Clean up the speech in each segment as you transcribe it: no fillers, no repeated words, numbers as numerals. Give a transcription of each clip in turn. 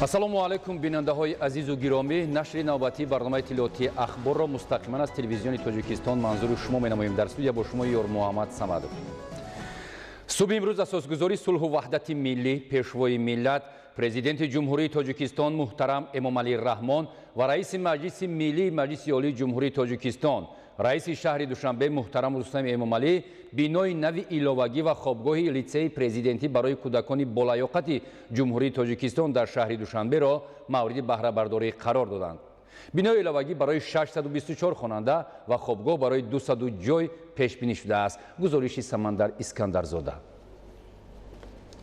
ассалому алайкум бинандаҳои азизу гиромӣ, нашри навбатии барномаи тилоотии ахборро мустақиман аз телевизиони Тоҷикистон манзури шумо менамоем. Дар студия бо шумо Ёр Муҳаммад Самадов. субҳи имрӯз асосгузори сулҳу ваҳдати миллӣ, пешвои миллат, президенти ҷумҳурии Тоҷикистон муҳтарам Эмомалӣ Раҳмон ва раиси маҷлиси миллии Маҷлиси олии ҷумҳурии Тоҷикистон, раиси шаҳри Душанбе муҳтарам Рустами Эмомалӣ бинои нави иловагӣ ва хобгоҳи литсеи президентӣ барои кӯдакони болаёқати ҷумҳурии Тоҷикистон дар шаҳри Душанберо мавриди баҳрабардорӣ қарор доданд. бинои иловагӣ барои 624 хонанда ва хобгоҳ барои 200 ҷой пешбинӣ шудааст. гузориши Самандар Искандарзода.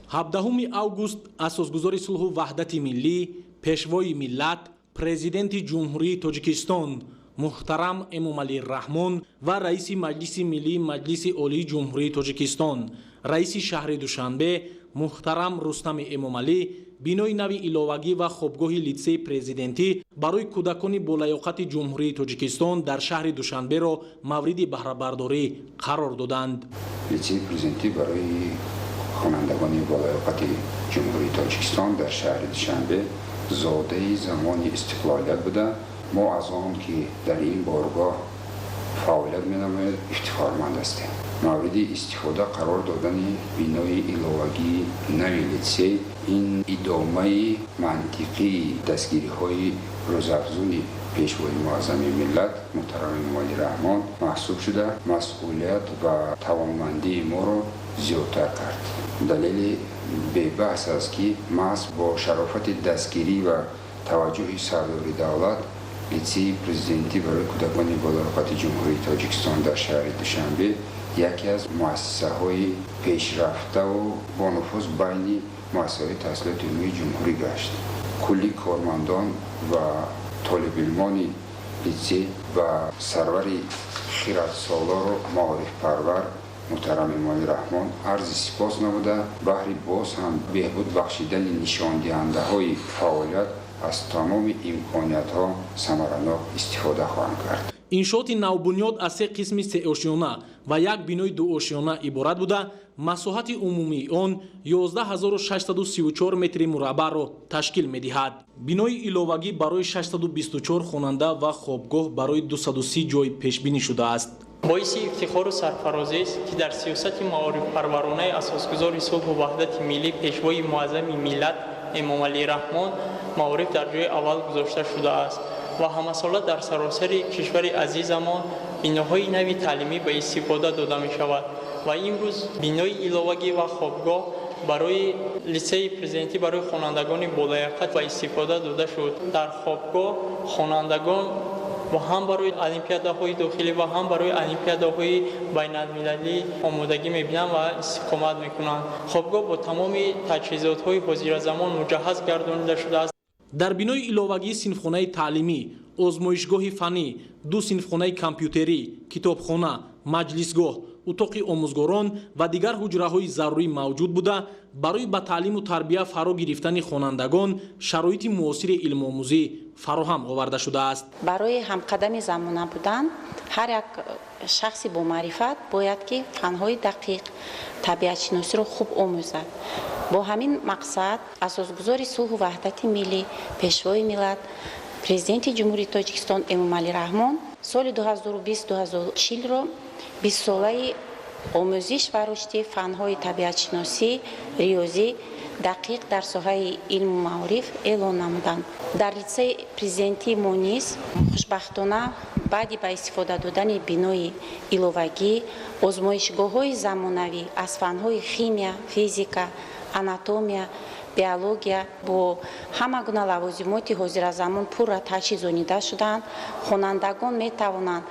17 август асосгузори сулҳу ваҳдати миллӣ, пешвои миллат, президенти ҷумҳурии Тоҷикистон муҳтарам Эмомалӣ Раҳмон ва раиси маҷлиси миллии Маҷлиси олии ҷумҳурии Тоҷикистон, раиси шаҳри Душанбе муҳтарам Рустами Эмомалӣ бинои нави иловагӣ ва хобгоҳи литсеи президентӣ барои кӯдакони болаёқати ҷумҳурии Тоҷикистон дар шаҳри Душанберо мавриди баҳрабардорӣ қарор доданд. литсеи президентӣ барои хонандагони болаёқати ҷумҳурии Тоҷикистон дар шаҳри Душанбе зодаи замони истиқлолият буда, мо аз он ки дар ин боргоҳ фаъолият менамоед ифтихорманд ҳастем. мавриди истифода қарор додани бинои иловагии нави литсей ин идомаи мантиқии дастгириҳои рӯзафзуни пешвои муаззами миллат муҳтарам Эмомалӣ Раҳмон маҳсуб шуда масъулият ва тавонмандии моро зиёдтар кард. далели бебаҳс аст ки маҳз бо шарофати дастгирӣ ва таваҷҷӯҳи сардори давлат литсеи президентӣ барои кӯдакони болаёқати ҷумҳурии Тоҷикистон дар шаҳри Душанбе яке аз муассисаҳои пешрафтаву бонуфуз байни муассисаҳои таҳсилоти умумии ҷумҳурӣ гашт. кулли кормандон ва толибилмони литсей ва сарвари хиратсолоро маорифпарвар муҳтарам Эмомалӣ Раҳмон арзи сипос намуда баҳри боз ҳам беҳбуд бахшидани нишондиҳандаҳои фаъолият аз тамоми имкониятҳо самаранок истифода хоҳанд кард. иншооти навбунёд аз 3 қисми сеошиёна ва як бинои дуошиёна иборат буда, масоҳати умумии он 11634 метри мураббаъро ташкил медиҳад. бинои иловагӣ барои 624 хонанда ва хобгоҳ барои 230 ҷой пешбинӣ шудааст. боиси ифтихору сарфарозист ки дар сиёсати маорифпарваронаи асосгузори сулҳу ваҳдати миллӣ пешвои муаззами миллат Эмомалӣ Раҳмон маориф дар ҷои аввал гузошта шудааст ва ҳамасола дар саросари кишвари азизамон биноҳои нави таълимӣ ба истифода дода мешавад ва имрӯз бинои иловагӣ ва хобгоҳ барои литсеи президентӣ барои хонандагони болаёқат ва истифода дода шуд. дар хобгоҳ хонандагон ва ҳам барои олимпиадаҳои дохилӣ ва ҳам барои олимпиадаҳои байналмилалӣ омодагӣ мебинанд ва истиқомат мекунанд. хобгоҳ бо тамоми таҷҳизотҳои ҳозиразамон муҷаҳҳаз гардонида шудааст. дар бинои иловагии синфхонаи таълимӣ, озмоишгоҳи фанӣ, 2 синфхонаи компютерӣ, китобхона, маҷлисгоҳ, утоқи омӯзгорон ва дигар ҳуҷраҳои зарурӣ мавҷуд буда, барои ба таълиму тарбия фаро гирифтани хонандагон шароити муосири илмомӯзӣ фароҳам оварда шудааст. барои ҳамқадами замона будан ҳар як шахси бомаърифат бояд ки фанҳои дақиқ, табиатшиносиро хуб омӯзад. бо ҳамин мақсад асосгузори сулҳу ваҳдати миллӣ, пешвои миллат, президенти ҷумҳурии Тоҷикистон Эмомалӣ Раҳмон соли 2020-2040ро 20-солаи омӯзиш ва рушди фанҳои табиатшиносӣ, риёзӣ, дақиқ дар соҳаи илму маориф эълон намуданд. дар литсеи президентӣ мо низ хушбахтона баъди ба истифода додани бинои иловагӣ, озмоишгоҳҳои замонавӣ аз фанҳои химия, физика, анатомия, биология бо ҳама гуна лавозимоти ҳозиразамон пурра таҷҳизонида шуданд. хонандагон метавонанд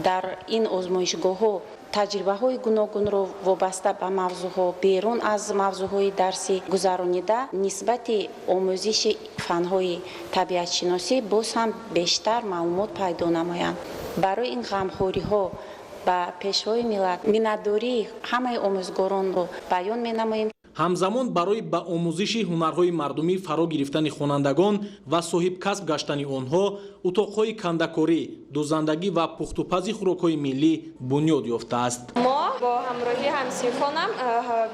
дар ин озмоишгоҳҳо таҷрибаҳои гуногунро вобаста ба мавзӯъҳо берун аз мавзӯъҳои дарсӣ гузаронида нисбати омӯзиши фанҳои табиатшиносӣ боз ҳам бештар маълумот пайдо намоянд. барои ин ғамхориҳо ба пешвои миллат миннатдории ҳамаи омӯзгоронро баён менамоем. ҳамзамон барои ба омӯзиши ҳунарҳои мардумӣ фаро гирифтани хонандагон ва соҳибкасб гаштани онҳо утоқҳои кандакорӣ, дӯзандагӣ ва пухтупази хӯрокҳои миллӣ бунёд ёфтааст. мо бо ҳамроҳи ҳамсинфонам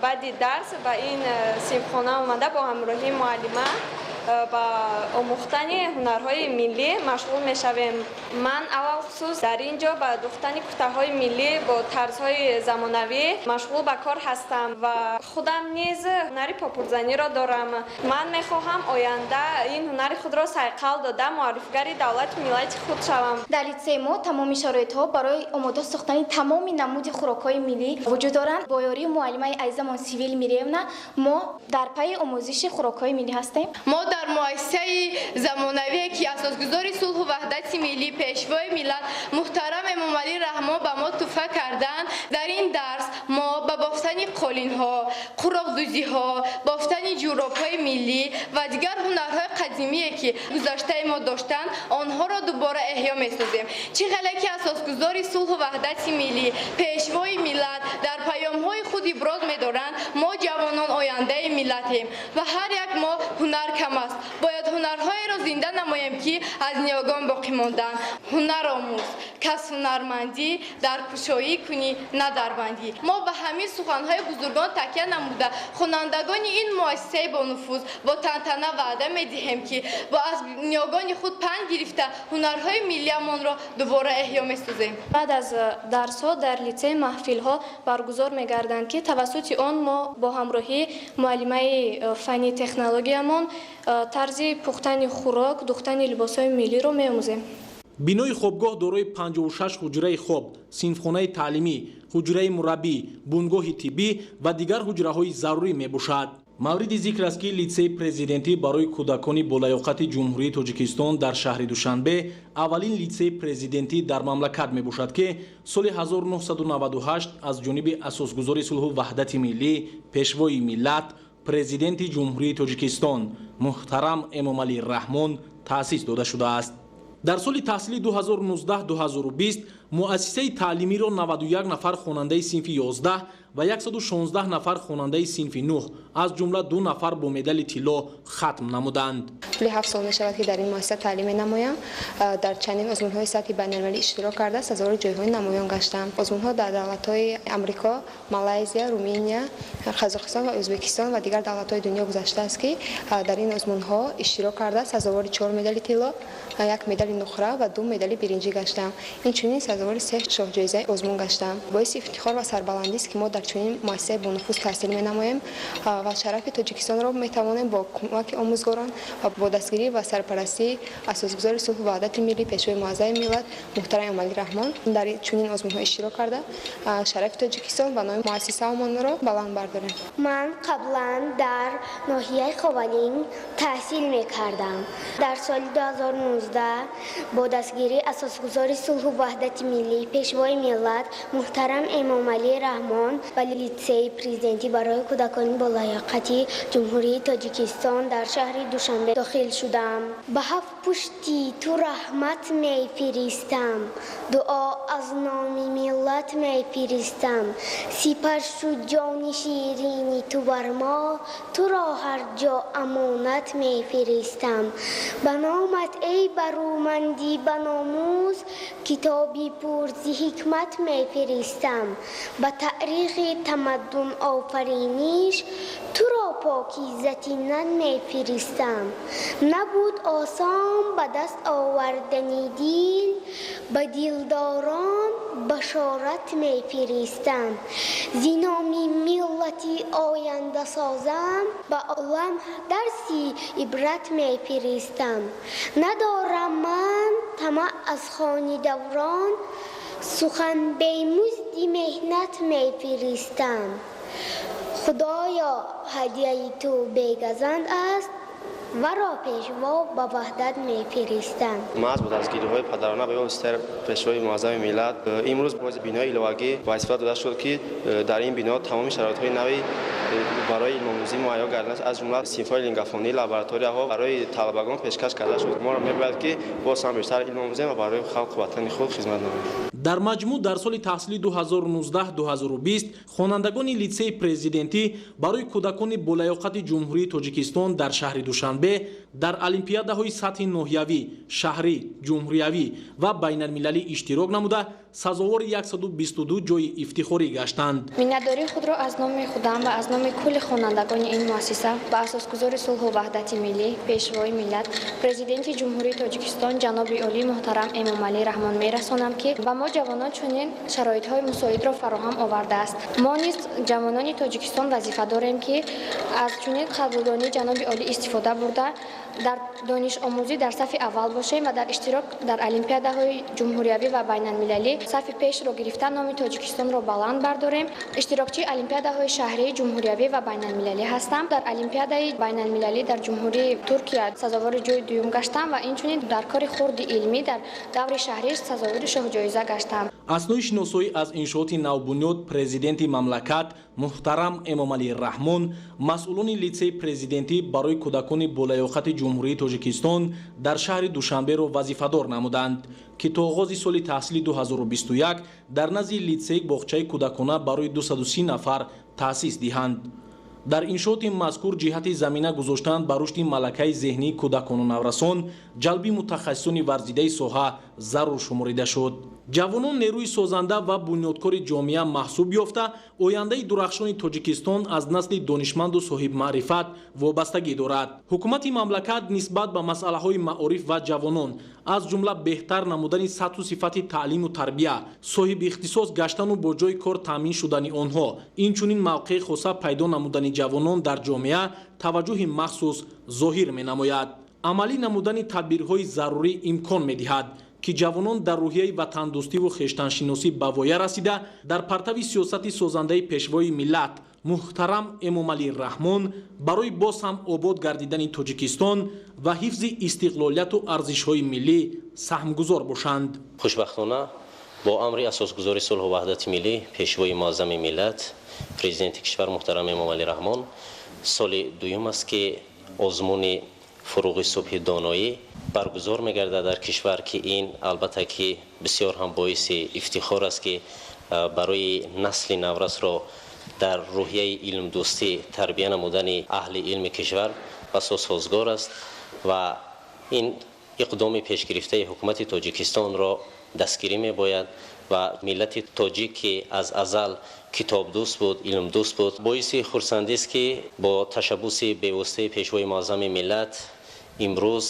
баъди дарс ба ин синфхона омада бо ҳамроҳи муаллима ба омӯхтани ҳунарҳои миллӣ машғул мешавем. ман аввал хусус дар ин ҷо ба духтани куртаҳои миллӣ бо тарзҳои замонавӣ машғул ба кор ҳастам ва худам низ ҳунари попурзаниро дорам. ман мехоҳам оянда ин ҳунари худро сайқал дода муаррифгари давлати миллати худ шавам. дар литсеи мо тамоми шароитҳо барои омода сохтани тамоми намуди хӯрокҳои миллӣ вуҷуд доранд. бо ёрии муаллимаи азизамон Сивил Миреевна мо дар пайи омӯзиши хӯрокҳои миллӣ ҳастем. мо дар муассисаи замонавие ки асосгузори сулҳу ваҳдати миллӣ пешвои миллат муҳтарам Эмомалӣ Раҳмон ба мо туҳфа карданд. дар ин дарс мо ба бофтани қолинҳо, қуроқдузиҳо, бофтани ҷӯробҳои миллӣ ва дигар ҳунарҳои қадимие ки гузаштаи мо доштанд онҳоро дубора эҳё месозем. чӣ ғале ки асосгузори сулҳу ваҳдати миллӣ пешвои миллат дар паёмҳои худ иброз медоранд, мо ҷавонон ояндаи миллатем ва ҳар як мо ҳунар кам аст. бояд ҳунарҳоеро зинда намоем ки аз ниёгон боқӣ монданд. ҳунаромӯз, касбҳунармандӣ, дар кушоӣ кунӣ на дар бандӣ. мо ба ҳамин суханҳои бузургон такя намуда хонандагони ин муассисаи бонуфуз бо тантана ваъда медиҳем ки бо аз ниёгони худ панд гирифта ҳунарҳои миллиамонро дубора эҳё месозем. баъд аз дарсҳо дар литсей маҳфилҳо баргузор мегарданд ки тавассути он мо бо ҳамроҳии муаллимаи фанни технологиямон тарзи пухтани хӯрок, духтани либосҳои миллиро меомӯзем. бинои хобгоҳ дорои 56 ҳуҷраи хоб, синфхонаи таълимӣ, ҳуҷраи мураббӣ, бунгоҳи тиббӣ ва дигар ҳуҷраҳои зарурӣ мебошад. мавриди зикр аст ки литсеи президентӣ барои кӯдакони болаёқати ҷумҳурии Тоҷикистон дар шаҳри Душанбе аввалин литсеи президентӣ дар мамлакат мебошад ки соли 1998 аз ҷониби асосгузори сулҳу ваҳдати миллӣ, пешвои миллат, президенти ҷумҳурии Тоҷикистон муҳтарам Эмомалӣ Раҳмон таъсис дода шудааст. дар соли таҳсилии 2019-2020 муассисаи таълимиро 91 нафар хонандаи синфи 11 ва 116 нафар хонандаи синфи 9 аз ҷумла 2 нафар бо медали тилло хатм намуданд. طولی 7 سال می‌شود که در این مؤسسه تعلیم نمایم. در چندین آزمون‌های سطحی بین‌المللی اشتراک کرده سزاوار جایگاه نمایان گشتم. آزمون‌ها در دولت‌های آمریکا، مالزی، رومانیا، قزاقستان و ازبکستان و دیگر دولت‌های دنیا گذشته است که در این آزمون‌ها اشتراک کرده سزاوار 4 مدال طلا، 1 مدال نقره و 2 مدال برنجی گشتم. اینچنین سزاوار 3 شاه جایزه آزمون گشتم. باعث افتخار و سربلندی است که ما در چنین مؤسسه بانفوذ تحصیل می‌نماییم و شرف تاجیکستان را می‌توانیم با کمک آموزگاران و با دستگیری و سرپرستی اساسگزار صلح و وحدت ملی پیشوای معظم ملت محترم امامعلی رحمان در چنین آزمون‌ها اشتراک کرده شرف تاجیکستان و نام مؤسسه‌مان را بلند برداریم. من قبلا در ناحیه خاولین تحصیل می‌کردم. در سال 2019 با دستگیری اساسگزار صلح و وحدت ملی پیشوای ملت محترم امامعلی رحمان و لیتسه پرزیدنتی برای کودکان بالایاقتی جمهوری تاجیکستان در شهر دوشنبه داخل شدم. به هفت پشتی تو رحمت می‌فرستم، دعا از نام ملت می‌فرستم، سپر شد جان شیرینی تو بر ما، تو را هر جا امانت می‌فرستم. به نامت ای برومندی به ناموز کتابی پر ز حکمت می‌فرستم. به تاریخ تمدن آفرینش تو را پاکیزه نن می‌فرستم. نبود آسان به دست آوردنی دل، به دلداران بشارت می‌فرستم. زینامی ملتی آینده سازم، به عالم درسی عبرت می‌فرستم. ندارم من طمع از خانه دوران، سخن بیمزد مهنت می‌فرستم. خدایا هدیه تو بیگزند است، ورا پیشوا به وحدت می‌فرستم. ما از دستگیری‌های پدرانه به واسطه پیشوای معظم ملت امروز باز بینای ایلواگی وظیفه داده شد که در این بنا تمام شرایط‌های نوی برای علم‌آموزی مهیا کردن است، از جمله صنف‌های لنگافونی، لابراتوری‌ها برای طلبگان پیشکش کرده شد. ما را می‌باید که باز هم بیشتر علم آموزیم و برای خلق وطن خود خدمت نماییم. дар маҷмӯъ дар соли таҳсилии 2019-2020 хонандагони литсеи президентӣ барои кӯдакони болаёқати ҷумҳурии тоҷикистон дар шаҳри душанбе дар олимпиадаҳои сатҳи ноҳиявӣ, шаҳрӣ, ҷумҳуриявӣ ва байналмилалӣ иштирок намуда сазовори 122 ҷойи ифтихорӣ гаштанд. миннатдории худро аз номи худам ва аз номи кулли хонандагони ин муассиса ба асосгузори сулҳу ваҳдати миллӣ, пешвои миллат, президенти ҷумҳурии тоҷикистон ҷаноби олии муҳтарам Эмомалӣ Раҳмон мерасонам, ки ба мо ҷавонон чунин шароитҳои мусоидро фароҳам овардааст. мо низ ҷавонони тоҷикистон вазифа дорем, ки аз чунин қабулдонии ҷаноби олӣ истифода бурда дар донишомӯзӣ дар сафи аввал бошем ва дар иштирок дар олимпиадаҳои ҷумҳуриявӣ ва байналмилалӣ сафи пешро гирифта номи Тоҷикистонро баланд бардорем. Иштирокчии олимпиадаҳои шаҳрӣ, ҷумҳуриявӣ ва байналмилалӣ ҳастам. Дар олимпиадаи байналмилалӣ дар ҷумҳурии Туркия сазовори ҷои дуюм гаштам ва инчунин дар кори хурди илмӣ дар даври шаҳрӣ сазовори шоҳҷоиза гаштам. Аснои шиносоӣ аз иншооти навбунёд президенти мамлакат муҳтарам Эмомалӣ Раҳмон масъулони литсеи президентӣ барои кӯдакони болаёқати ҷумҳурии Тоҷикистон дар шаҳри Душанберо вазифадор намуданд, ки то оғози соли таҳсили 2021 дар назди литсеи боғчаи кӯдакона барои 230 нафар таъсис диҳанд. дар иншооти мазкур ҷиҳати замина гузоштан ба рушди малакаи зеҳнии кӯдакону наврасон ҷалби мутахассисони варзидаи соҳа зарур шуморида шуд. ҷавонон нерӯи созанда ва бунёдкори ҷомеа маҳсуб ёфта ояндаи дурахшони Тоҷикистон аз насли донишманду соҳибмаърифат вобастагӣ дорад. ҳукумати мамлакат нисбат ба масъалаҳои маориф ва ҷавонон аз ҷумла беҳтар намудани сатҳу сифати таълиму тарбия, соҳибихтисос гаштану бо ҷои кор таъмин шудани онҳо, инчунин мавқеи хоса пайдо намудани ҷавонон дар ҷомеа таваҷҷӯҳи махсус зоҳир менамояд. амалӣ намудани тадбирҳои зарурӣ имкон медиҳад, ки ҷавонон дар рӯҳияи ватандӯстиву хештаншиносӣ ба воя расида дар партави сиёсати созандаи пешвои миллат муҳтарам Эмомалӣ Раҳмон барои боз ҳам обод гардидани Тоҷикистон ва ҳифзи истиқлолияту арзишҳои миллӣ саҳмгузор бошанд. хушбахтона бо амри асосгузори сулҳу ваҳдати миллӣ пешвои муаззами миллат президенти кишвар муҳтарам Эмомалӣ Раҳмон соли дуюм аст ки озмуни фуруғи субҳи доноӣ баргузор мегардад дар кишвар, ки ин албатта ки бисёр ҳам боиси ифтихор аст, ки барои насли наврасро дар рӯҳияи илмдӯстӣ тарбия намудани аҳли илми кишвар асос созгор аст ва ин иқдоми пешгирифтаи ҳукумати Тоҷикистонро дастгирӣ мебояд ва миллати тоҷик, ки аз азал китобдӯст буд, илмдӯст буд, боиси хурсандист, ки бо ташаббуси бевоситаи пешвои муаззами миллат имрӯз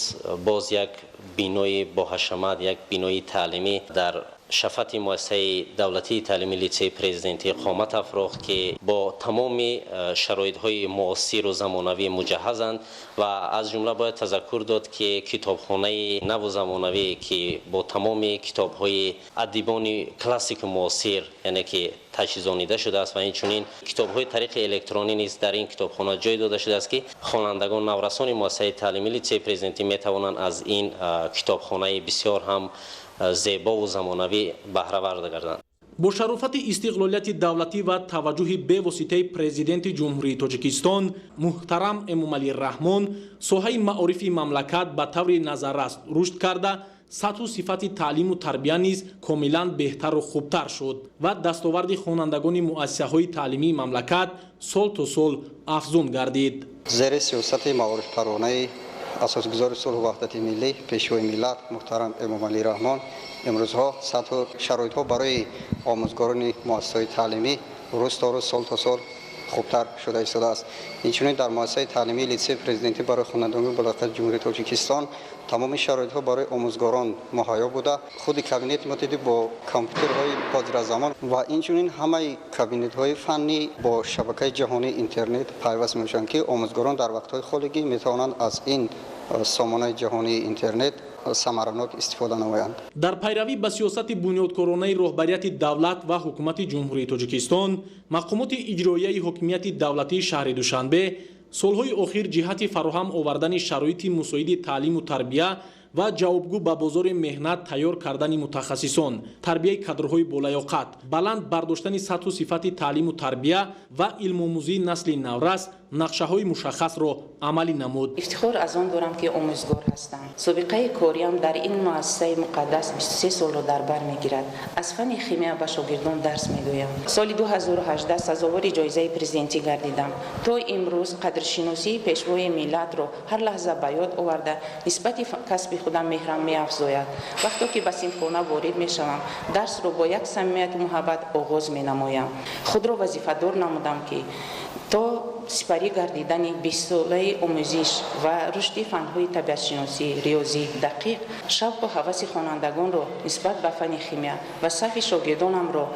боз як бинои боҳашамат, як бинои таълимӣ дар шафати муассисаи давлатии таълими литсеи президентӣ қомат афрохт, ки бо тамоми шароитҳои муосиру замонавӣ муҷаҳҳазанд ва аз ҷумла бояд тазаккур дод, ки китобхонаи наву замонавӣ, ки бо тамоми китобҳои адибони классику муосир, яъне ки таҷҳизонида шудааст ва инчунин китобҳои тариқи электронӣ низ дар ин китобхона ҷой дода шудааст, ки хонандагон наврасони муассисаи таълими литсеи президентӣ метавонанд аз ин китобхонаи бисёр ҳам зебову замонавӣ баҳравард гарданд. бо шарофати истиқлолияти давлатӣ ва таваҷҷӯҳи бевоситаи президенти ҷумҳурии Тоҷикистон муҳтарам Эмомалӣ Раҳмон соҳаи маорифи мамлакат ба таври назаррас рушд карда сатҳу сифати таълиму тарбия низ комилан беҳтару хубтар шуд ва дастоварди хонандагони муассисаҳои таълимии мамлакат сол то сол афзун гардид. зери сиёсати маорифпаронаи асосгузори сулҳу ваҳдати миллӣ пешвои миллат муҳтарам Эмомалӣ Раҳмон имрӯзҳо сатҳу шароитҳо барои омӯзгорони муассисаҳои таълимӣ рӯз то рӯз сол то сол хубтар шуда истодааст. инчунин дар муассисаи таълимии литсеи президентӣ барои хонандагони болаёқати ҷумҳурии Тоҷикистон тамоми шароитҳо барои омӯзгорон муҳайё буда худи кабинети мо дидем бо компютерҳои ҳозиразамон ва инчунин ҳамаи кабинетҳои фаннӣ бо шабакаи ҷаҳонии интернет пайваст мешаванд, ки омӯзгорон дар вақтҳои холигӣ метавонанд аз ин сомонаи ҷаҳонии интернет самаранок истифода намоянд. дар пайравӣ ба сиёсати бунёдкоронаи роҳбарияти давлат ва ҳукумати ҷумҳурии Тоҷикистон мақомоти иҷроияи ҳокимияти давлатии шаҳри Душанбе солҳои охир ҷиҳати фароҳам овардани шароити мусоиди таълиму тарбия ва ҷавобгӯ ба бозори меҳнат тайёр кардани мутахассисон, тарбияи кадрҳои болаёқат, баланд бардоштани сатҳу сифати таълиму тарбия ва илмомӯзии насли наврас нақшаҳои мушаххасро амалӣ намуд. افتخار از آن دارم که آموزگار هستم. سابقه کاریم در این مؤسسه مقدس 23 سال را در بر میگیرد. از فن شیمی به شاگردان درس میگویم. سال 2018 سزاوار جایزه پرزیدنتی گردیدم. تا امروز قدرشناسی پیشوای ملت را هر لحظه به یاد آورده نسبت کسب خودم مهرم می‌افزاید. وقتی که به صنفخانه وارد میشوم درس را با یک صمیمیت و محبت آغاز مینمایم. خود را وظیفه‌دار نمودم که تا سپری گردیدن 20 ساله آموزش و رشد فن‌های طبیعت‌شناسی، ریاضی دقیق، شوق و هوس خوانندگان را نسبت به فن شیمی و صف شاگردانم را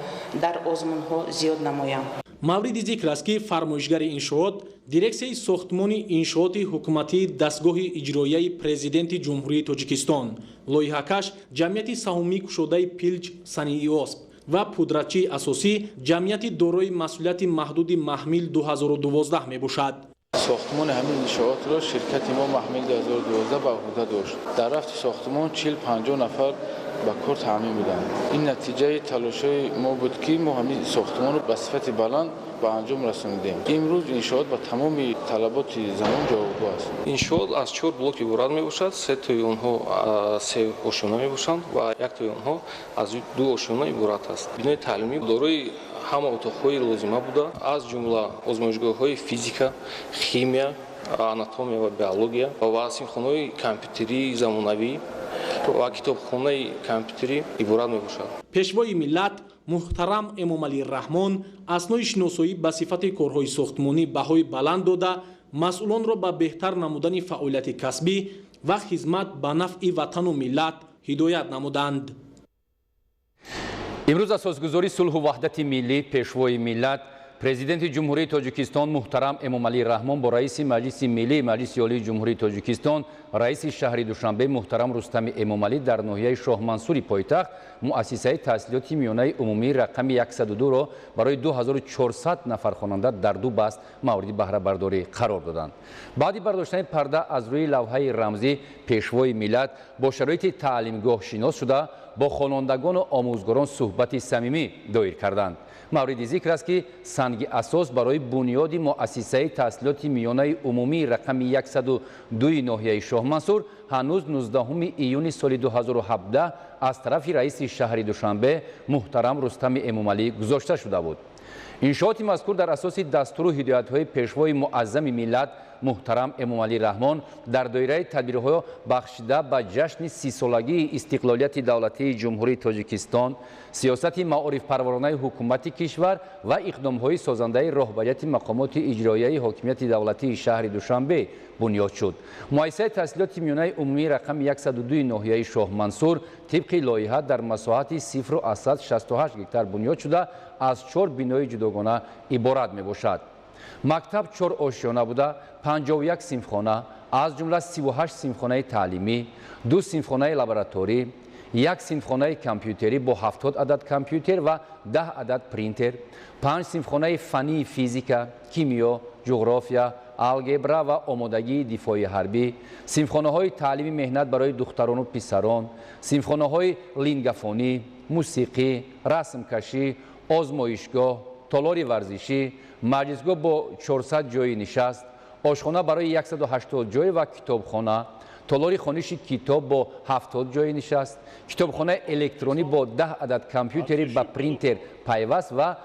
در آزمون‌ها زیاد نمایم. мавриди зикр аст ки фармоишгари иншоот дирексияи сохтмони иншооти ҳукуматии дастгоҳи иҷроияи президенти ҷумҳурии тоҷикистон лоиҳакаш ҷамъияти саҳумӣ кушодаи пилҷ санъии осп ва пудратчии асосӣ ҷамъияти дорои масъулияти маҳдуди маҳмил 2012 мебошад. ساختمان همین انشاءات را شرکت ما محمل 2012 به عهده داشت. در رفت ساختمان 40-50 نفر به کار تعمیم بودند. این نتیجه تلاش‌های ما بود که ما همین ساختمان رو به صفت بلند به انجام رساندیم. امروز انشاءات با تمام طلبات زمان جوابگو است. انشاءات از 4 بلوک عبارت میباشد. 3 تای آنها 3 آشیانه میباشند و 1 تای آنها از 2 آشیانه عبارت است. بنای تعلیمی دارای همه اتاق‌های لازمه بوده از جمله آزمایشگاه‌های فیزیک، شیمی، آناتومی و بیولوژی و صنفخانه‌های کامپیوتری زمانوی و کتابخانه کامپیوتری عبارت میباشد. пешвои миллат муҳтарам эмомалӣ раҳмон аснои шиносоӣ ба сифати корҳои сохтмонӣ баҳои баланд дода масъулонро ба беҳтар намудани фаъолияти касбӣ ва хизмат ба нафъи ватану миллат ҳидоят намуданд. имрӯз асосгузори сулҳу ваҳдати миллӣ пешвои миллат президенти ҷумҳурии тоҷикистон муҳтарам эмомалӣ раҳмон бо раиси маҷлиси миллии маҷлиси олии ҷумҳурии тоҷикистон раиси шаҳри душанбе муҳтарам рустами эмомалӣ дар ноҳияи шоҳмансури пойтахт муассисаи таҳсилоти миёнаи умумии рақами 102-ро барои 2400 нафар хонанда дар 2 баст мавриди баҳрабардорӣ қарор доданд. баъди бардоштани парда аз рӯи лавҳаи рамзӣ пешвои миллат бо шароити таълимгоҳ шинос шуда бо хонандагону омӯзгорон суҳбати самимӣ доир карданд. мавриди зикр аст ки санги асос барои бунёди муассисаи таҳсилоти миёнаи умумии рақами 102 ноҳияи шоҳмансур ҳанӯз 19 июни соли 2017 аз тарафи раиси шаҳри душанбе муҳтарам рустами эмомалӣ гузошта шуда буд. иншооти мазкур дар асоси дастуру ҳидоятҳои пешвои муаззами миллат муҳтарам эмомалӣ раҳмон дар доираи тадбирҳо бахшида ба ҷашни 30-солагии истиқлолияти давлатии ҷумҳурии тоҷикистон сиёсати маорифпарваронаи ҳукумати кишвар ва иқдомҳои созандаи роҳбарияти мақомоти иҷроияи ҳокимияти давлатии шаҳри душанбе бунёд шуд. муассисаи таҳсилоти миёнаи умумии рақами 102 ноҳияи шоҳмансур тибқи лоиҳа дар масоҳати 0,68 гектар бунёд шуда аз 4 бинои ҷудогона иборат мебошад. мактаб 4 ошиёна буда 51 синфхона аз ҷумла 38 синфхонаи таълимӣ, 2 синфхонаи лабораторӣ, 1 синфхонаи компютерӣ бо 70 адад компютер ва 10 адад принтер, 5 синфхонаи фании физика, кимиё, ҷуғрофия, алгебра ва омодагии дифои ҳарбӣ, синфхонаҳои таълими меҳнат барои духтарону писарон, синфхонаҳои лингафонӣ, мусиқӣ, расмкашӣ, озмоишгоҳ, толори варзишӣ, маҷлисгоҳ бо 400 ҷойи нишаст, ошхона барои 180 ҷой ва китобхона, толори хониши китоб бо 70 ҷойи нишаст, китобхонаи электронӣ бо 10 адад компютери ба принтер пайваст ва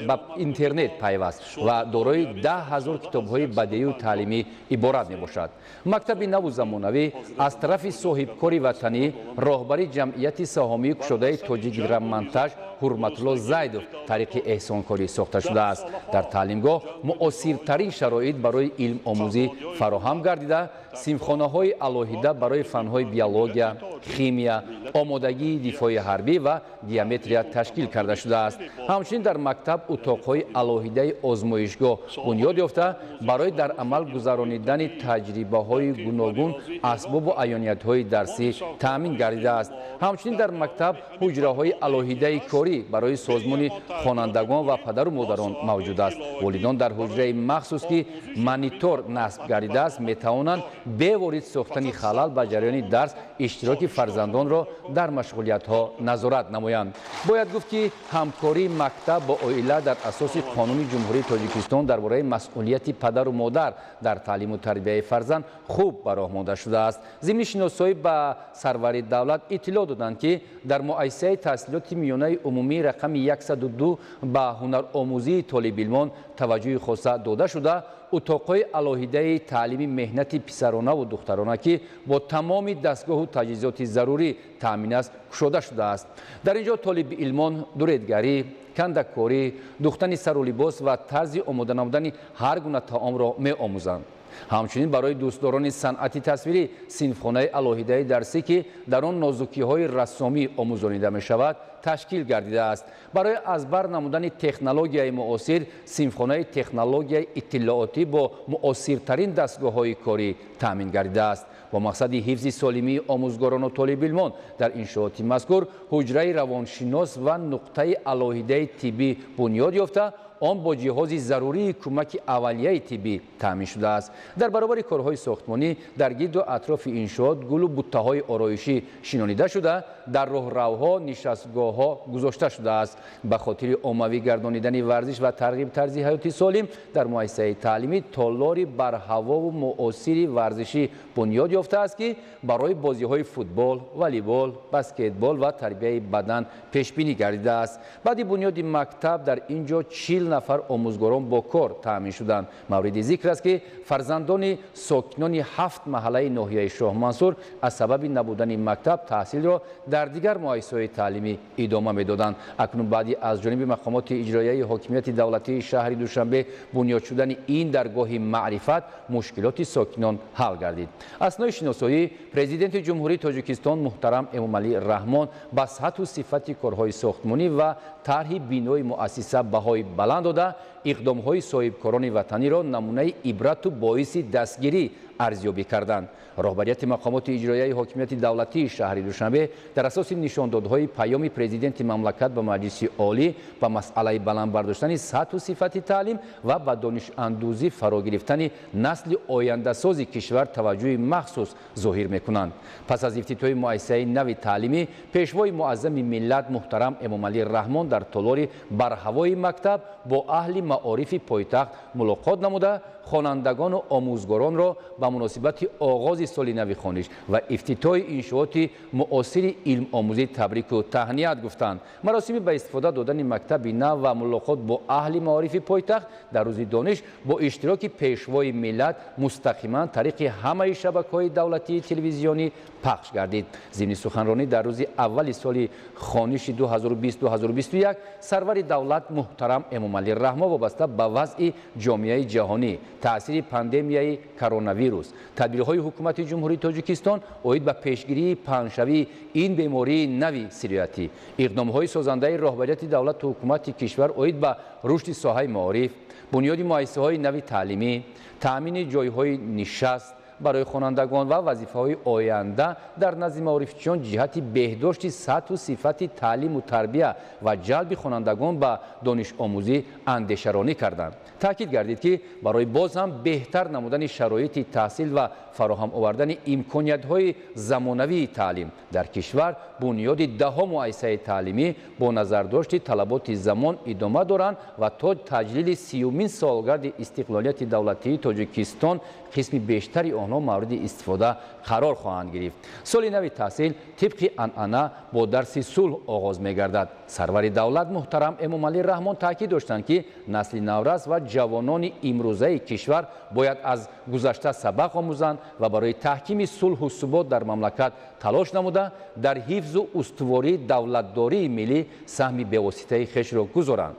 ба интернет пайваст ва дорои 10,000 китобҳои бадеию таълимӣ иборат мебошад. мактаби наву замонавӣ аз тарафи соҳибкори ватанӣ роҳбари ҷамъияти саҳомии кушодаи тоҷикграммонтаж ҳурматулло зайдов тариқи эҳсонкорӣ сохта шудааст. дар таълимгоҳ муосиртарин шароит барои илмомӯзӣ фароҳам гардида синфхонаҳои алоҳида барои фанҳои биология, химия, омодагии дифои ҳарбӣ ва геометрия ташкил карда шудааст. ҳамчунин дар мактаб утоқҳои алоҳидаи озмоишгоҳ бунёд ёфта барои дар амал гузаронидани таҷрибаҳои гуногун асбобу аёниятҳои дарсӣ таъмин гардидааст. ҳамчунин дар мактаб ҳуҷраҳои алоҳидаи корӣ барои созмони хонандагон ва падару модарон мавҷуд аст. волидон дар ҳуҷраи махсус ки монитор насб гардидааст метавонанд бе ворид сохтани خلل به جریان درس اشتراک فرزندان را در مشغولیت‌ها نظارت نمایند. باید گفت که همکاری مکتب با عائله در اساس قانون جمهوری تاجیکستان درباره مسئولیت پدر و مادر در تعلیم و تربیت فرزند خوب به راه مانده شده است. ضمن شناسایی به سرور دولت اطلاع دادند که در مؤسسه تحصیلات میانه عمومی رقم 102 به هنرآموزی طالب علمان توجه خاصه داده شده. اتاق‌های علاهیده تعلیم مهنت پسرانه و دخترانه که با تمام دستگاه و تجهیزات ضروری تامین است گشوده شده است. در اینجا طالب علمان دوریدگری، کندکاری، دوختن سر و لباس و طرز آماده نمودن هر گونه طعام را می‌آموزند. همچنین برای دوستداران صنعت تصویری صنفخانه علاهیده درسی که در آن نازکی‌های رسامی آموزانیده می‌شود تشکیل گردیده است. برای از بر نمودن تکنولوژی معاصر صنفخانه تکنولوژی اطلاعاتی با معاصرترین دستگاه‌های کاری تامین گردیده است. با مقصد حفظ سالمی آموزگاران و طالب علمان در انشاءات مذکور حجره روانشناس و نقطه علاهیده طبی بنیاد یافته، آن با جهاز ضروری کمک اولیه طبی تامین شده است. در برابر کارهای ساختمانی در گرد و اطراف انشاءات گل و بوته‌های آرایشی شنانیده شده، در راهروها نشستگاه‌ها گذاشته شده است. به خاطر عمومی گردانیدن ورزش و ترغیب طرز حیات سالم در مؤسسه تعلیمی تالاری بر هوا و معاصر ورزشی بنیاد یافته است که برای بازی‌های فوتبال، والیبال، بسکتبال و تربیت بدن پیش بینی گردیده است. بعد بنیاد مکتب در اینجا 40 نفر آموزگاران با کار تامین شدند. مورد ذکر است که فرزندان ساکنان 7 محله ناحیه شاه منصور از سبب نبودن مکتب تحصیل را در دیگر مؤسسات تعلیمی ادامه می‌دادند. اکنون بعدی از جانب مقامات اجرایی حاکمیت دولتی شهر دوشنبه بنیاد شدن این درگاه معرفت مشکلات ساکنان حل گردید. اثنای شناسایی پرزیدنت جمهوری تاجیکستان محترم امامعلی رحمان به سطح و صفت کارهای ساختمانی و طرح بینای مؤسسه بهای بلند داده اقدام‌های صاحبکاران وطنی را نمونه عبرت و باعث دستگیری ارزیابی کردند. رهبریت مقامات اجرایی حاکمیت دولتی شهر دوشنبه در اساس نشاندادهای پیام پرزیدنت مملکت به مجلس عالی به مسئله بلند برداشتن سطح و صفت تعلیم و به دانش اندوزی فرا گرفتن نسل آینده ساز کشور توجه مخصوص ظاهر می‌کنند. پس از افتتاح مؤسسه نو تعلیمی، پیشوای معظم ملت محترم امامعلی رحمان در تالار بر هوای مکتب با اهل معارف پایتخت ملاقات نموده خوانندگان و آموزگاران را به مناسبت آغاز سال نو خوانش و افتتاح انشاءات معاصر علم آموزی تبریک و تهنیت گفتند. مراسم به استفاده دادن مکتب نو و ملاقات با اهل معارف پایتخت در روز دانش با اشتراک پیشوای ملت مستقیما طریق همه شبکه‌های دولتی تلویزیونی پخش گردید. ضمن سخنرانی در روز اول سال خوانش 2020-2021 سرور دولت محترم امامعلی رحمان وابسته به وضع جامعه جهانی، تأثیر پاندمیای کرونا ویروس، تدبیرهای حکومت جمهوری تاجیکستان اوید به پیشگیری پنهشوی این بیماری نوی سریعتی، اقدامهای سازنده رهبریت دولت و حکومت کشور اوید به رشد ساحه معارف، بنیاد مؤسسه‌های نوی تعلیمی، تأمین جایهای نشست برای خوانندگان و وظیفه‌های آینده در نظم معارفچیان جهت بهداشت سطح و صفت تعلیم و تربیت و جلب خوانندگان به دانش آموزی اندیشه‌رانی کردند. تاکید گردید که برای باز هم بهتر نمودن شرایط تحصیل و فراهم آوردن امکانیت‌های زمانوی تعلیم در کشور بنیاد 10 مؤسسه تعلیمی با نظرداشت طلبات زمان ادامه دارند و تا تجلیل 30مین سالگرد استقلالیت دولتی تاجیکستان قسم بیشتری آنها مورد استفاده قرار خواهند گرفت. سال نو تحصیل طبق عنعنه با درس صلح آغاز می‌گردد. سرور دولت محترم امامعلی رحمان تاکید داشتند که نسل نورس و جوانان امروزه کشور باید از گذشته سبق آموزند و برای تحکیم صلح و ثبات در مملکت تلاش نموده در حفظ و استواری دولتداری ملی سهم بواسطه خویش را گذارند.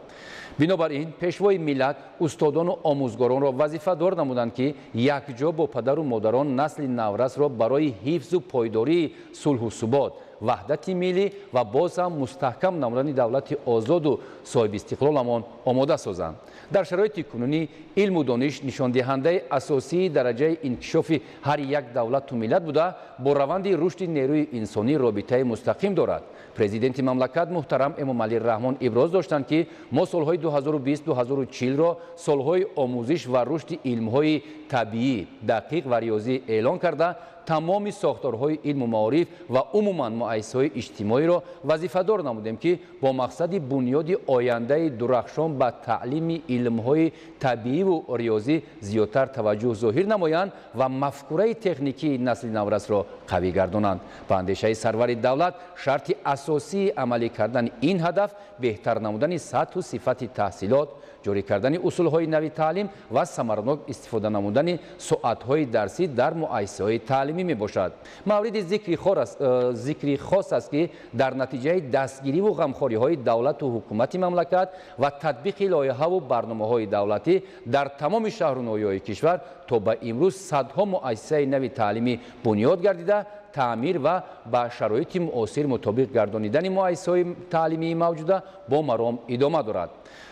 بنابراین پیشوای ملت استادان و آموزگاران را وظیفه دار نمودند که یکجا با پدر و مادران نسل نورس را برای حفظ و پایداری صلح و ثبات، وحدت ملی و باز هم مستحکم نمودن دولت آزاد و صاحب استقلالمان آماده سازند. در شرایط کنونی علم و دانش نشان دهنده اساسی درجه انکشاف هر یک دولت و ملت بوده با روند رشد نیروی انسانی رابطه مستقیم دارد. پرزیدنت مملکت محترم امامعلی رحمان ابراز داشتند که ما سالهای 2020-2040 را سالهای آموزش و رشد علمهای طبیعی، دقیق و ریاضی اعلان کرده тамоми сохторҳои илму маориф ва умуман муассисаҳои иҷтимоиро вазифадор намудем ки бо мақсади бунёди ояндаи дурахшон ба таълими илмҳои табииву риёзӣ зиёдтар таваҷҷӯҳ зоҳир намоянд ва мафкураи техникии насли наврасро қавӣ гардонанд. Ба андешаи сарвари давлат шарти асосии амалӣ кардани ин ҳадаф беҳтар намудани сатҳу сифати таҳсилот, ҷорӣ кардани усулҳои нави таълим ва самаранок истифода намудани соатҳои дарсӣ дар муассисаҳои таълимӣ мебошад. Мавриди зикри хос аст ки дар натиҷаи дастгириву ғамхориҳои давлату ҳукумати мамлакат ва татбиқи лоиҳаву барномаҳои давлатӣ дар тамоми шаҳру ноҳияҳои кишвар то ба имрӯз садҳо муассисаи нави таълимӣ бунёд гардида, таъмир ва ба шароити муосир мутобиқ гардонидани муассисаҳои таълимии мавҷуда бо маром идома дорад.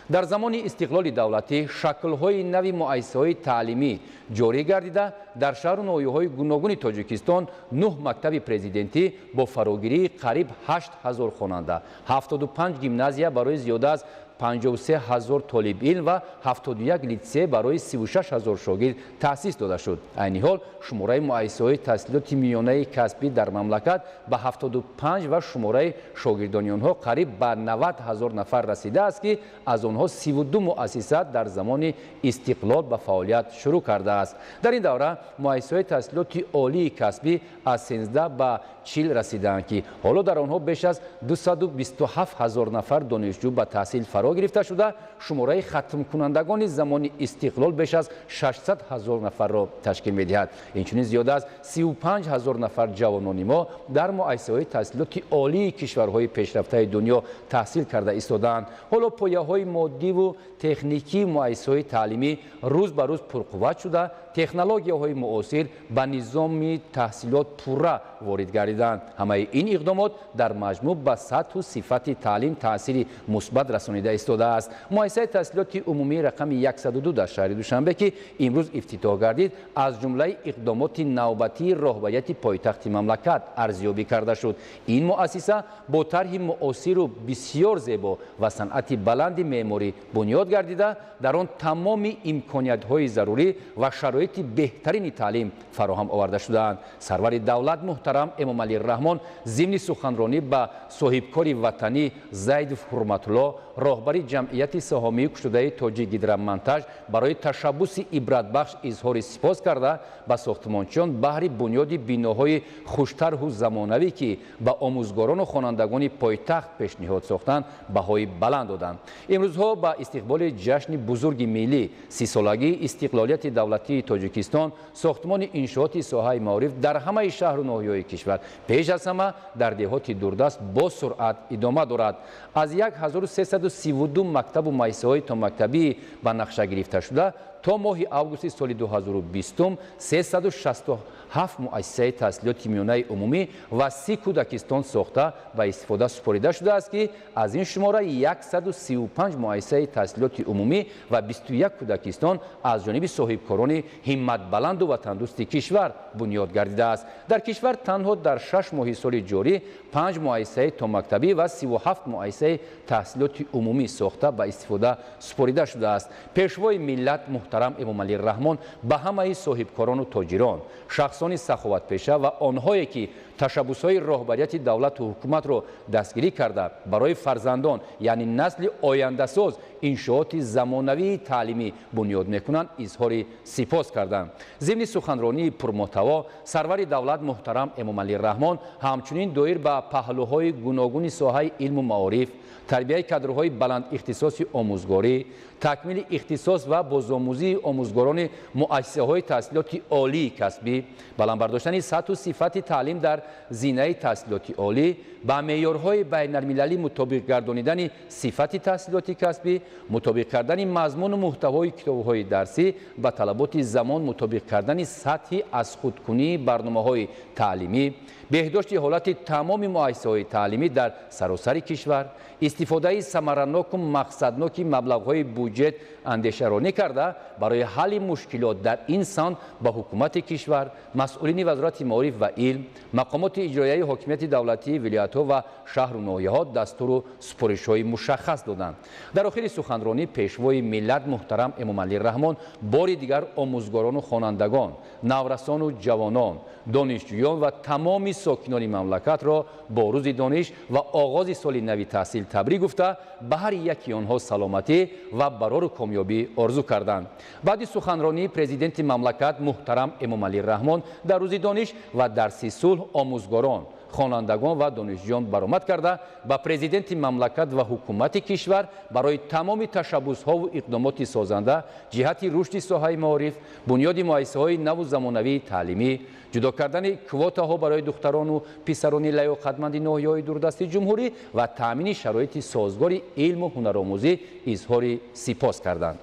Дар замони истиқлоли давлатӣ шаклҳои нави муассисаҳои таълимӣ ҷорӣ гардида, дар шаҳру ноҳияҳои гуногуни Тоҷикистон 9 мактаби президентӣ бо фарогирии қариб 8000 хонанда, 75 гимназия барои зиёда аз 53000 толибилм ва 71 литсей барои 36000 шогирд таъсис дода шуд. айни ҳол шумораи муассисаҳои таҳсилоти миёнаи касбӣ дар мамлакат ба 75 ва шумораи шогирдони онҳо қариб ба 90000 нафар расидааст ки аз онҳо 32 муассиса дар замони истиқлол ба фаъолият шурӯъ кардааст. дар ин давра муассисаҳои таҳсилоти олии касбӣ аз 13 ба 40 расидаанд ки ҳоло дар онҳо беш аз 227000 нафар донишҷӯ ба таҳсил фаро гирифта шуда, шумораи хатмкунандагони замони истиқлол беш аз 600000 нафарро ташкил медиҳад. инчунин зиёда аз 35000 нафар ҷавонони мо дар муассисаҳои таҳсилоти олии кишварҳои пешрафтаи дунё таҳсил карда истодаанд. ҳоло пояҳои моддиву техникии муассисаҳои таълимӣ рӯз ба рӯз пурқувват шуда, технологияҳои муосир ба низоми таҳсилот пурра ворид гардиданд. ҳамаи ин иқдомот дар маҷмӯъ ба сатҳу сифати таълим таъсири мусбат расонида истодааст. муассисаи таҳсилоти умумии рақами 102 дар шаҳри Душанбе ки имрӯз ифтитоҳ гардид, аз ҷумлаи иқдомоти навбатии роҳбарияти пойтахти мамлакат арзёбӣ карда шуд. ин муассиса бо тарҳи муосиру бисёр зебо ва санъати баланди меъморӣ бунёд гардида, дар он тамоми имкониятҳои зарурӣ ва шароити беҳтарини таълим фароҳам оварда шудаанд. сарвари давлат муҳтарам Эмомалӣ Раҳмон зимни суханронӣ ба соҳибкори ватанӣ Зайдов Ҳурматулло, роҳбари ҷамъияти саҳомии кушодаи Тоҷик Гидромонтаж, барои ташаббуси ибратбахш изҳори сипос карда, ба сохтмончиён баҳри бунёди биноҳои хуштарҳу замонавӣ ки ба омӯзгорону хонандагони пойтахт пешниҳод сохтанд, баҳои баланд доданд. имрӯзҳо ба истиқболи ҷашни бузурги миллӣ, 30-солагии истиқлолияти давлатии Тоҷикистон, сохтмони иншооти соҳаи маориф дар ҳамаи шаҳру ноҳияҳои кишвар, пеш аз ҳама дар деҳоти дурдаст бо суръат идома дорад. аз 1332 мактабу муассисаҳои томактабӣ ба нақша гирифта шуда, то моҳи августи соли 2020 367 муассисаи таҳсилоти миёнаи умумӣ ва 30 кӯдакистон сохта ба истифода супорида шудааст ки аз ин шумора 135 муассисаи таҳсилоти умумӣ ва 21 кӯдакистон аз ҷониби соҳибкорони ҳимматбаланду ватандӯсти кишвар бунёд гардидааст. дар кишвар танҳо дар 6 моҳи соли ҷорӣ 5 муассисаи томактабӣ ва 37 муассисаи таҳсилоти умумӣ сохта ба истифода супорида шудааст. пешвои миллат муҳтарам Эмомалӣ Раҳмон ба ҳамаи соҳибкорону тоҷирон, шахсони саховатпеша ва онҳое ки ташаббусҳои роҳбарияти давлату ҳукуматро дастгирӣ карда барои фарзандон, яъне насли ояндасоз иншооти замонавии таълимӣ бунёд мекунанд, изҳори сипос карданд. зимни суханронии пурмуҳтаво сарвари давлат муҳтарам Эмомалӣ Раҳмон ҳамчунин доир ба паҳлӯҳои гуногуни соҳаи илму маориф, тарбияи кадрҳои баландихтисоси омӯзгорӣ, такмили ихтисос ва бозомӯзии омӯзгорони муассисаҳои таҳсилоти олии касбӣ, баландбардоштани сатҳу сифати таълим дар зинаи таҳсилоти олӣ, ба меъёрҳои байналмилалӣ мутобиқ гардонидани сифати таҳсилоти касбӣ, мутобиқ кардани мазмуну муҳтавои китобҳои дарсӣ ба талаботи замон, мутобиқ кардани сатҳи азхудкунии барномаҳои таълимӣ, беҳдошти ҳолати тамоми муассисаҳои таълимӣ дар саросари кишвар, истифодаи самараноку мақсадноки маблағҳои буҷет андешаронӣ карда барои ҳалли мушкилот дар ин сан ба ҳукумати кишвар, масъулини вазорати маориф ва илм, мақомоти иҷроияи ҳокимияти давлатии вилоятҳо ва шаҳру ноҳияҳо дастуру супоришҳои мушаххас доданд. дар охири суханронӣ пешвои миллат муҳтарам эмомалӣ раҳмон бори дигар омӯзгорону хонандагон, наврасону ҷавонон, донишҷӯён ва тамоми сокинони мамлакатро бо рӯзи дониш ва оғози соли нави таҳсил табрик гуфта, ба ҳар яки онҳо саломатӣ ва барору комёбӣ орзу карданд. баъди суханронии президенти мамлакат муҳтарам эмомалӣ раҳмон дар рӯзи дониш ва дарси сулҳ омӯзгорон, хонандагон ва донишҷӯён баромад карда ба президенти мамлакат ва ҳукумати кишвар барои тамоми ташаббусҳову иқдомоти созанда ҷиҳати рушди соҳаи маориф, бунёди муассисаҳои наву замонавии таълимӣ, ҷудо кардани квотаҳо барои духтарону писарони лаёқатманди ноҳияҳои дурдасти ҷумҳурӣ ва таъмини шароити созгори илму ҳунаромӯзӣ изҳори сипос карданд.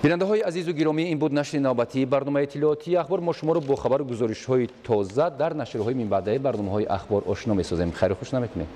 бинандаҳои азизу гиромӣ, ин буд нашри навбатии барномаи иттилоотии ахбор. мо шуморо бо хабару гузоришҳои тоза дар нашрҳои минбаъдаи барномаҳои ахбор ошно месозем. хайру хуш намекунед.